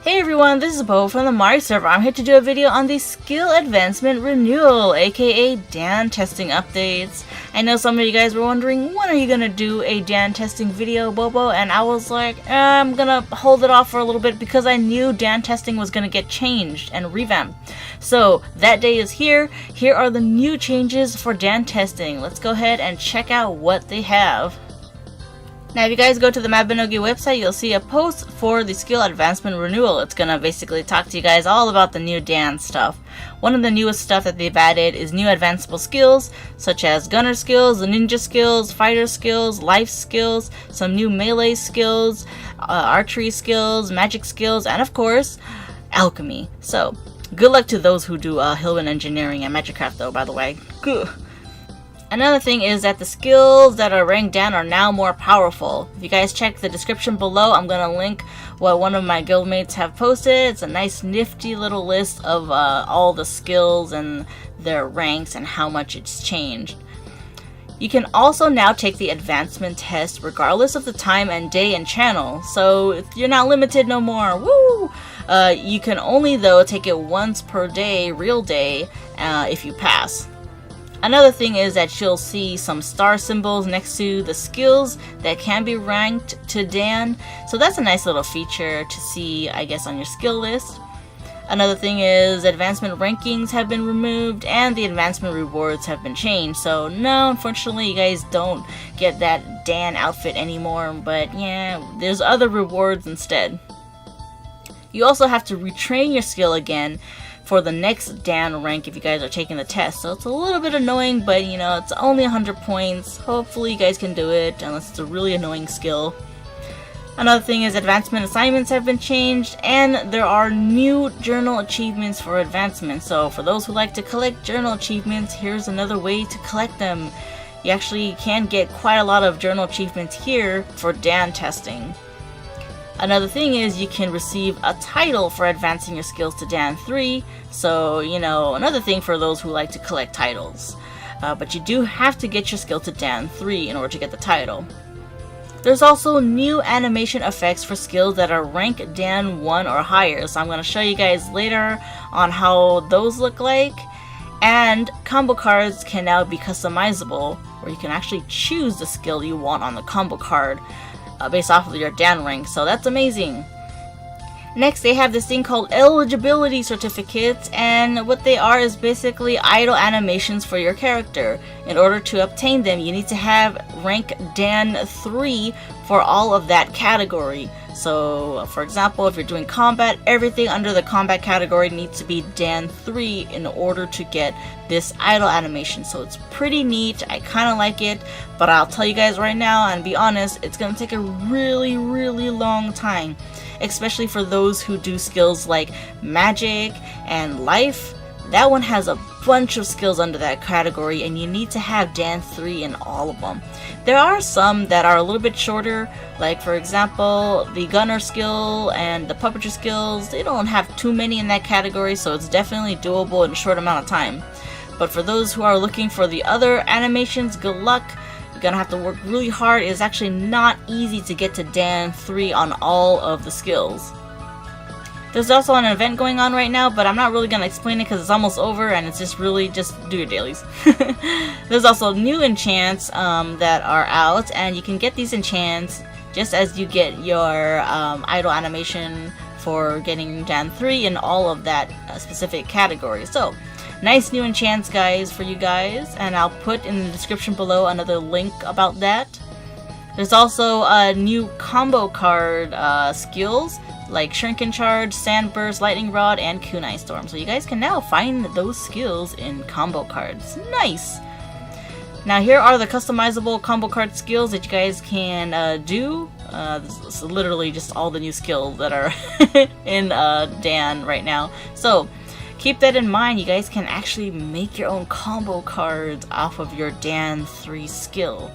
Hey everyone, this is Bobo from the Mari server. I'm here to do a video on the Skill Advancement Renewal, aka Dan testing updates. I know some of you guys were wondering, when are you gonna do a Dan testing video, Bobo? And I was like, I'm gonna hold it off for a little bit because I knew Dan testing was gonna get changed and revamped. So that day is here. Here are the new changes for Dan testing. Let's go ahead and check out what they have. Now if you guys go to the Mabinogi website, you'll see a post for the Skill Advancement Renewal. It's gonna basically talk to you guys all about the new Dan stuff. One of the newest stuff that they've added is new advanceable skills, such as gunner skills, ninja skills, fighter skills, life skills, some new melee skills, archery skills, magic skills, and of course, alchemy. So, good luck to those who do Hillwind Engineering and Magicraft though, by the way. Good. Another thing is that the skills that are ranked down are now more powerful. If you guys check the description below, I'm going to link what one of my guildmates have posted. It's a nice nifty little list of all the skills and their ranks and how much it's changed. You can also now take the advancement test regardless of the time and day and channel. So you're not limited no more. Woo! You can only though take it once per day, real day, if you pass. Another thing is that you'll see some star symbols next to the skills that can be ranked to Dan. So that's a nice little feature to see, I guess, on your skill list. Another thing is advancement rankings have been removed and the advancement rewards have been changed. So no, unfortunately you guys don't get that Dan outfit anymore, but yeah, there's other rewards instead. You also have to retrain your skill again for the next Dan rank if you guys are taking the test. So it's a little bit annoying, but you know, it's only 100 points. Hopefully you guys can do it, unless it's a really annoying skill. Another thing is advancement assignments have been changed, and there are new journal achievements for advancement. So for those who like to collect journal achievements, here's another way to collect them. You actually can get quite a lot of journal achievements here for Dan testing. Another thing is you can receive a title for advancing your skills to Dan 3, so you know, another thing for those who like to collect titles. But you do have to get your skill to Dan 3 in order to get the title. There's also new animation effects for skills that are rank Dan 1 or higher, so I'm going to show you guys later on how those look like. And combo cards can now be customizable, where you can actually choose the skill you want on the combo card based off of your Dan rank, so that's amazing. Next, they have this thing called eligibility certificates, and what they are is basically idle animations for your character. In order to obtain them, you need to have rank Dan 3 for all of that category. So, for example, if you're doing combat, everything under the combat category needs to be Dan 3 in order to get this idle animation. So it's pretty neat. I kind of like it, but I'll tell you guys right now and be honest, it's going to take a really long time, especially for those who do skills like magic and life. That one has a bunch of skills under that category, and you need to have Dan 3 in all of them. There are some that are a little bit shorter, like for example the gunner skill and the puppetry skills. They don't have too many in that category, so it's definitely doable in a short amount of time. But for those who are looking for the other animations, good luck. You're gonna have to work really hard. It's actually not easy to get to Dan 3 on all of the skills. There's also an event going on right now, but I'm not really going to explain it because it's almost over and it's just really just do your dailies. There's also new enchants that are out, and you can get these enchants just as you get your idle animation for getting Dan 3 in all of that specific category. So, nice new enchants, guys, for you guys, and I'll put in the description below another link about that. There's also new combo card skills like Shrinkin' Charge, Sandburst, Lightning Rod, and Kunai Storm. So you guys can now find those skills in combo cards. Nice! Now here are the customizable combo card skills that you guys can do. This is literally just all the new skills that are in Dan right now. So keep that in mind. You guys can actually make your own combo cards off of your Dan 3 skill.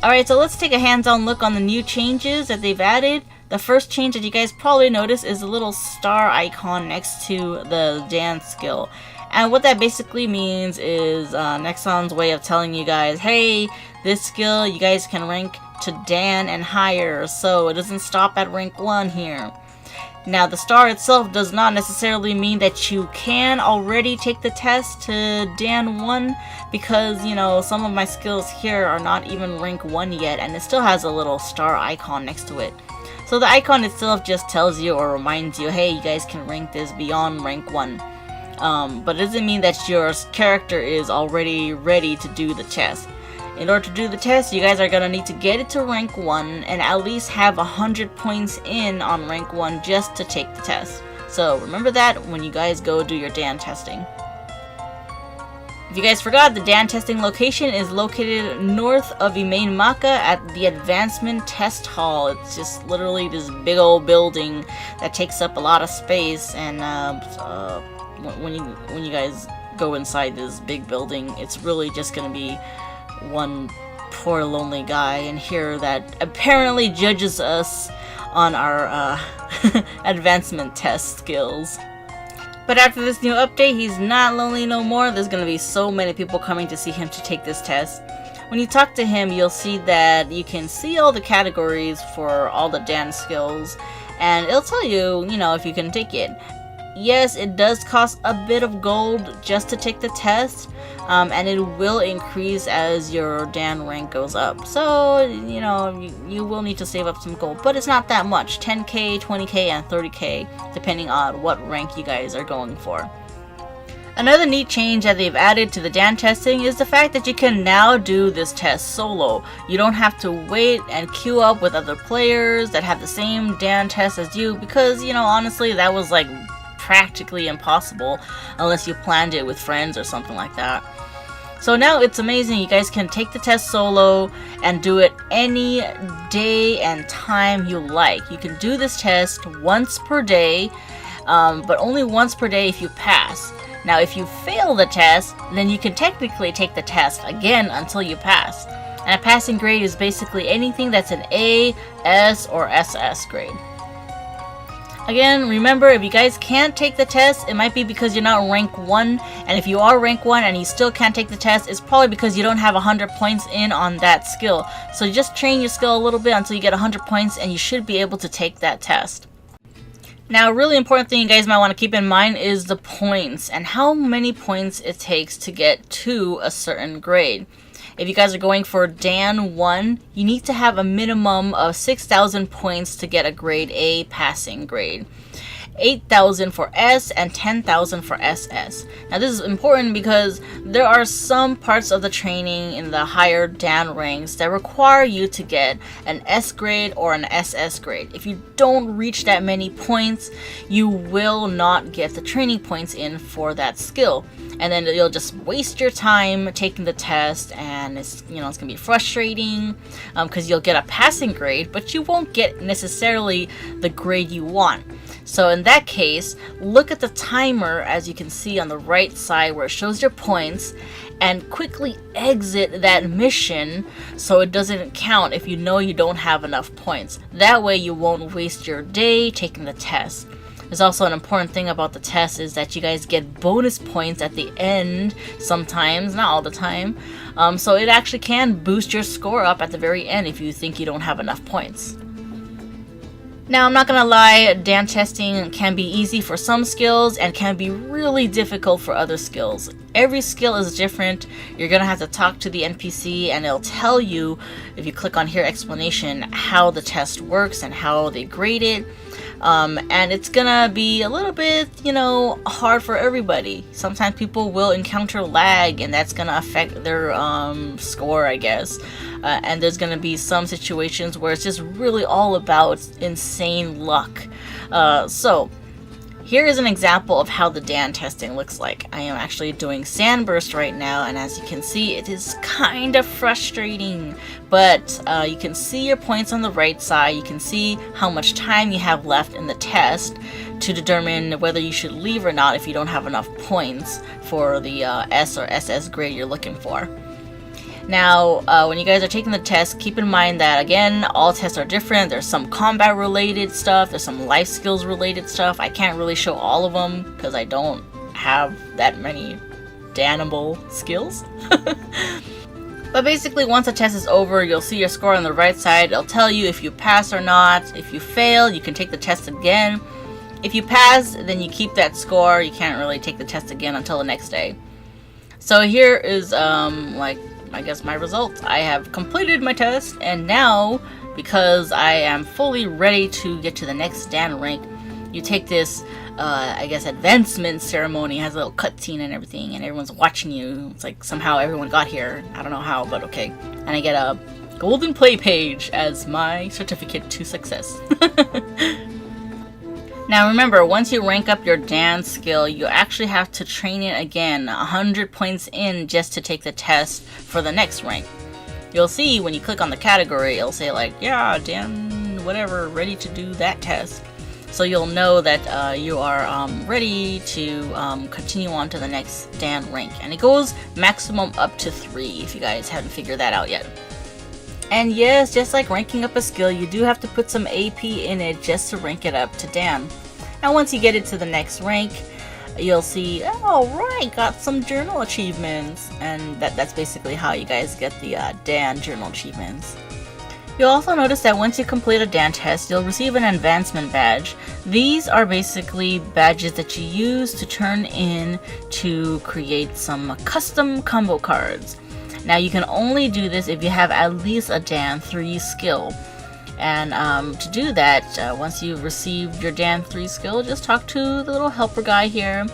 Alright, so let's take a hands-on look on the new changes that they've added. The first change that you guys probably noticed is the little star icon next to the Dan skill. And what that basically means is Nexon's way of telling you guys, hey, this skill you guys can rank to Dan and higher, so it doesn't stop at rank 1 here. Now, the star itself does not necessarily mean that you can already take the test to Dan 1, because, you know, some of my skills here are not even rank 1 yet, and it still has a little star icon next to it. So the icon itself just tells you or reminds you, hey, you guys can rank this beyond rank 1. But it doesn't mean that your character is already ready to do the test. In order to do the test, you guys are going to need to get it to rank 1 and at least have 100 points in on rank 1 just to take the test. So remember that when you guys go do your Dan testing. If you guys forgot, the Dan testing location is located north of Emain Maka at the Advancement Test Hall. It's just literally this big old building that takes up a lot of space, and when you guys go inside this big building, it's really just going to be one poor lonely guy in here that apparently judges us on our advancement test skills. But after this new update, he's not lonely no more. There's gonna be so many people coming to see him to take this test. When you talk to him, you'll see that you can see all the categories for all the dance skills, and it'll tell you, you know, if you can take it. Yes, it does cost a bit of gold just to take the test, and it will increase as your Dan rank goes up. So, you know, you will need to save up some gold, but it's not that much. 10k, 20k, and 30k, depending on what rank you guys are going for. Another neat change that they've added to the Dan testing is the fact that you can now do this test solo. You don't have to wait and queue up with other players that have the same Dan test as you, because, you know, honestly, that was like practically impossible unless you planned it with friends or something like that. So now it's amazing. You guys can take the test solo and do it any day and time you like. You can do this test once per day, but only once per day if you pass. Now if you fail the test, then you can technically take the test again until you pass. And a passing grade is basically anything that's an A, S, or SS grade. Again, remember, if you guys can't take the test, it might be because you're not rank 1, and if you are rank 1 and you still can't take the test, it's probably because you don't have 100 points in on that skill. So just train your skill a little bit until you get 100 points, and you should be able to take that test. Now, a really important thing you guys might want to keep in mind is the points, and how many points it takes to get to a certain grade. If you guys are going for Dan 1, you need to have a minimum of 6,000 points to get a grade A passing grade. 8,000 for S and 10,000 for SS. Now this is important because there are some parts of the training in the higher Dan ranks that require you to get an S grade or an SS grade. If you don't reach that many points, you will not get the training points in for that skill. And then you'll just waste your time taking the test, and it's gonna be frustrating because you'll get a passing grade, but you won't get necessarily the grade you want. So in that case, look at the timer, as you can see on the right side where it shows your points, and quickly exit that mission so it doesn't count if you know you don't have enough points. That way you won't waste your day taking the test. There's also an important thing about the test is that you guys get bonus points at the end sometimes, not all the time. So it actually can boost your score up at the very end if you think you don't have enough points. Now, I'm not gonna lie, Dan testing can be easy for some skills and can be really difficult for other skills. Every skill is different. You're gonna have to talk to the NPC and it'll tell you, if you click on here, explanation, how the test works and how they grade it. And it's gonna be a little bit, hard for everybody. Sometimes people will encounter lag and that's gonna affect their score, I guess. And there's gonna be some situations where it's just really all about insane luck. So here is an example of how the Dan testing looks like. I am actually doing Sandburst right now, and as you can see, it is kind of frustrating. But you can see your points on the right side. You can see how much time you have left in the test to determine whether you should leave or not if you don't have enough points for the S or SS grade you're looking for. Now, when you guys are taking the test, keep in mind that, again, all tests are different. There's some combat related stuff, there's some life skills related stuff. I can't really show all of them because I don't have that many Danable skills. But basically, once the test is over, you'll see your score on the right side. It'll tell you if you pass or not. If you fail, you can take the test again. If you pass, then you keep that score. You can't really take the test again until the next day. So here is, like, I guess my results. I have completed my test, and now, because I am fully ready to get to the next Dan rank, you take this, I guess, advancement ceremony. It has a little cutscene and everything, and everyone's watching you. It's like somehow everyone got here. I don't know how, but okay. And I get a golden play page as my certificate to success. Now remember, once you rank up your dance skill, you actually have to train it again 100 points in just to take the test for the next rank. You'll see when you click on the category, it'll say like, yeah, Dan, whatever, ready to do that test. So you'll know that you are ready to continue on to the next Dan rank. And it goes maximum up to 3 if you guys haven't figured that out yet. And yes, just like ranking up a skill, you do have to put some AP in it just to rank it up to Dan. And once you get it to the next rank, you'll see, oh right, got some journal achievements. And that's basically how you guys get the Dan journal achievements. You'll also notice that once you complete a Dan test, you'll receive an advancement badge. These are basically badges that you use to turn in to create some custom combo cards. Now you can only do this if you have at least a Dan 3 skill. And to do that, once you've received your Dan 3 skill, just talk to the little helper guy here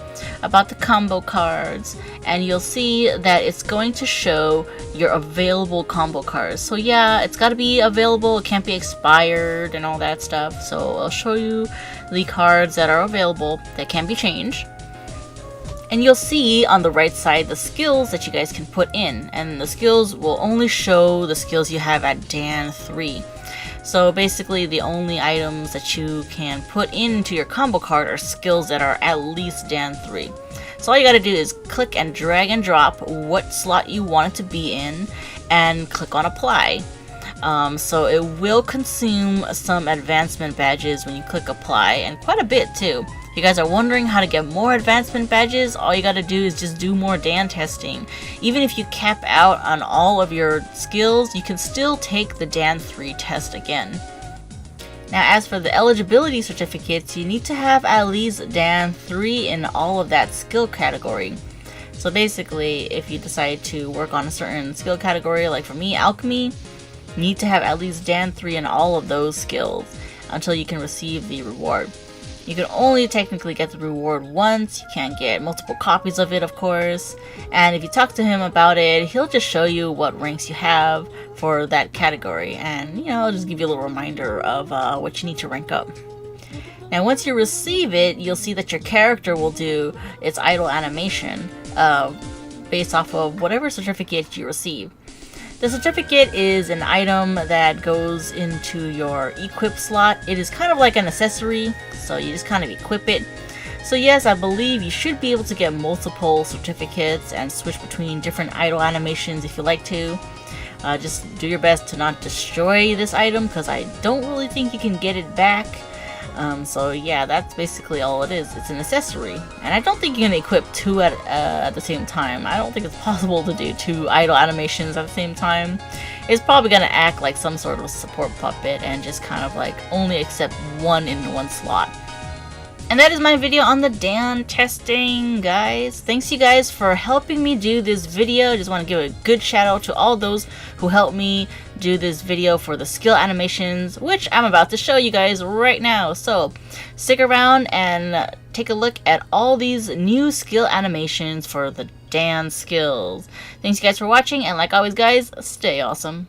about the combo cards, and you'll see that it's going to show your available combo cards. So yeah, it's got to be available, it can't be expired and all that stuff. So I'll show you the cards that are available that can be changed. And you'll see on the right side the skills that you guys can put in, and the skills will only show the skills you have at Dan 3. So basically the only items that you can put into your combo card are skills that are at least Dan 3. So all you gotta do is click and drag and drop what slot you want it to be in and click on apply. So it will consume some advancement badges when you click apply, and quite a bit too. If you guys are wondering how to get more advancement badges, all you gotta do is just do more Dan testing. Even if you cap out on all of your skills, you can still take the Dan 3 test again. Now as for the eligibility certificates, you need to have at least Dan 3 in all of that skill category. So basically, if you decide to work on a certain skill category, like for me, alchemy, you need to have at least Dan 3 in all of those skills until you can receive the reward. You can only technically get the reward once, you can't get multiple copies of it of course, and if you talk to him about it, he'll just show you what ranks you have for that category, and you know, just give you a little reminder of what you need to rank up. Now once you receive it, you'll see that your character will do its idle animation based off of whatever certificate you receive. The certificate is an item that goes into your equip slot. It is kind of like an accessory, so you just kind of equip it. So yes, I believe you should be able to get multiple certificates and switch between different idle animations if you like to. Just do your best to not destroy this item, because I don't really think you can get it back. So yeah, that's basically all it is. It's an accessory, and I don't think you can equip 2 at the same time. I don't think it's possible to do 2 idle animations at the same time. It's probably gonna act like some sort of support puppet and just kind of like only accept 1 in one slot. And that is my video on the Dan testing, guys. Thanks you guys for helping me do this video. Just want to give a good shout out to all those who helped me do this video for the skill animations, which I'm about to show you guys right now. So stick around and take a look at all these new skill animations for the Dan skills. Thanks you guys for watching, and like always guys, stay awesome.